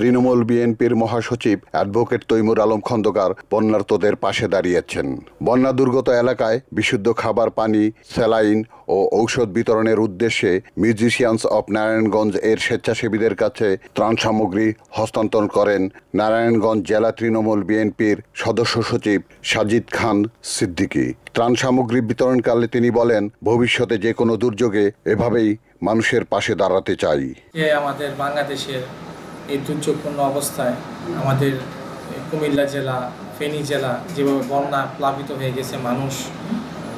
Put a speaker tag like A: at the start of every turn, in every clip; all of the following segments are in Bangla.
A: তৃণমূল বিএনপির মহাসচিব অ্যাডভোকেট তৈমুর আলম খন্দকার বন্যার্তদের পাশে দাঁড়িয়েছেন। বন্যা দুর্গত এলাকায় বিশুদ্ধ খাবার পানি, স্যালাইন ও ঔষধ বিতরণের উদ্দেশ্যে মিউজিশিয়ানস অব নারায়ণগঞ্জ এর স্বেচ্ছাসেবীদের কাছে ত্রাণ সামগ্রী হস্তান্তর করেন নারায়ণগঞ্জ জেলা তৃণমূল বিএনপির সদস্য সচিব সাজিদ খান সিদ্দিকী। ত্রাণ সামগ্রী বিতরণকালে তিনি বলেন, ভবিষ্যতে যে কোনো দুর্যোগে এভাবেই মানুষের পাশে দাঁড়াতে চাই।
B: আমাদের বাংলাদেশের এই দুর্যোগপূর্ণ অবস্থায় আমাদের কুমিল্লা জেলা, ফেনী জেলা যেভাবে বন্যা প্লাবিত হয়ে গেছে, মানুষ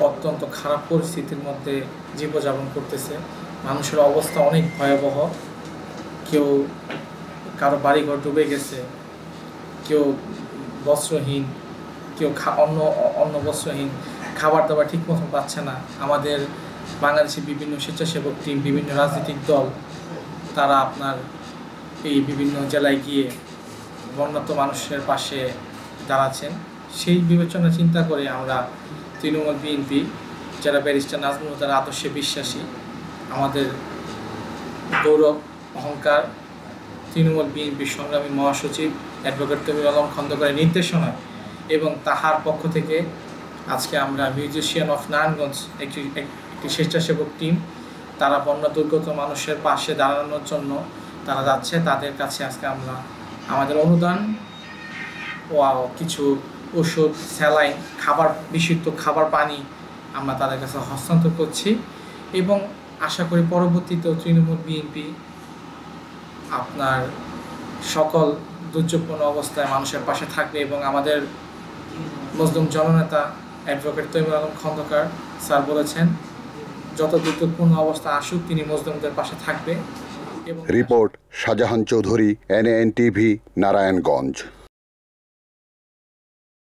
B: অত্যন্ত খারাপ পরিস্থিতির মধ্যে জীবনযাপন করতেছে। মানুষের অবস্থা অনেক ভয়াবহ। কেউ কারো বাড়িঘর ডুবে গেছে, কেউ বস্ত্রহীন, কেউ অন্য বস্ত্রহীন, খাবার দাবার ঠিক মতো পাচ্ছে না। আমাদের বাংলাদেশের বিভিন্ন স্বেচ্ছাসেবক টিম, বিভিন্ন রাজনৈতিক দল, তারা আপনার এই বিভিন্ন জেলায় গিয়ে বন্যার্ত মানুষের পাশে দাঁড়াচ্ছেন। সেই বিবেচনা চিন্তা করে আমরা তৃণমূল বিএনপি, যারা ব্যারিস্টার নাজমুল হুদার আদর্শে বিশ্বাসী, আমাদের গৌরব অহংকার তৃণমূল বিএনপির সংগ্রামী মহাসচিব অ্যাডভোকেট তৈমুর আলম খন্দকারের নির্দেশনায় এবং তাহার পক্ষ থেকে আজকে আমরা মিউজিশিয়ান অফ নারায়ণগঞ্জ একটি স্বেচ্ছাসেবক টিম, তারা বন্যা দুর্গত মানুষের পাশে দাঁড়ানোর জন্য তারা যাচ্ছে। তাদের কাছে আজকে আমরা আমাদের অনুদান ও কিছু ওষুধ, স্যালাইন, খাবার, বিশুদ্ধ খাবার পানি আমরা তাদের কাছে হস্তান্তর করছি এবং আশা করি পরবর্তীতেও তৃণমূল বিএনপি আপনার সকল দুর্যোগপূর্ণ অবস্থায় মানুষের পাশে থাকবে এবং আমাদের মজলুম জননেতা অ্যাডভোকেট তৈমুর আলম খন্দকার স্যার বলেছেন, যত দুর্যোগপূর্ণ অবস্থা আসুক তিনি মজলুমদের পাশে থাকবে।
A: Report Shahjahan Chowdhury, NAN TV, Narayanganj.